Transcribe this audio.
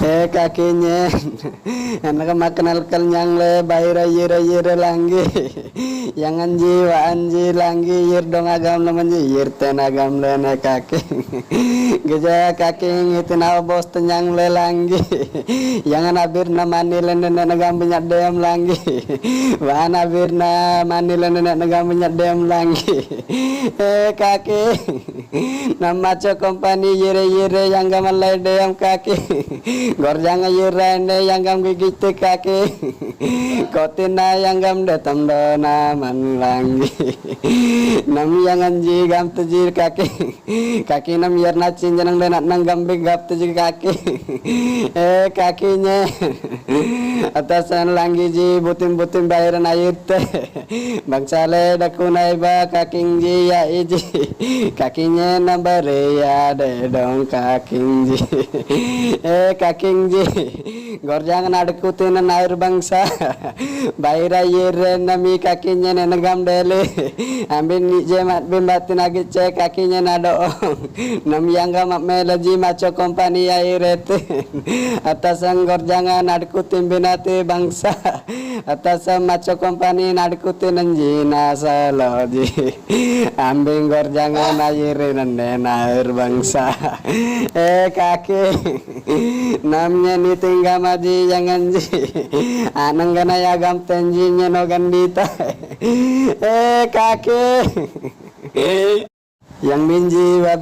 kakinya anak makan kenyang le bayra yira langgi yang anji wa anji langgi yir dong agam le manji yir ten agam le ne kaki geja kaki itu nawa bos tenyang le langgi yang anabir na mani le ne agam banyak dem langgi wa anabir na mani le ne agam banyak dem langgi kaki nama co kompani yire yang gaman le dem kaki gorjang yirene yang gam gigit kaki kotina yang gam datam dona man langgi nam yang anji gam tujir kaki nam yer nacin janang denat nang gam gap tujir kaki kakinya atasan langgi ji butim bayaran air teh bangsa le dakunai ba kaking ji ya iji kakinya nambare ya de dong kaking ji kaking ji gorjang nadukutin air bangsa bayra yire nami kakinya nenegam dele ambin ni jemat bimbatin agi cek kakinya nadoong nam yang gam melaji maco kompani airete atasan gorjang nadukutin binati bangsa atasan maco kompani nadukutin anjina saloji ambing gorjang aire nenen air bangsa kaki namanya ni tinggal maji jangan ji anang gana ya gam tenjinya no gandita kaki yang minji babi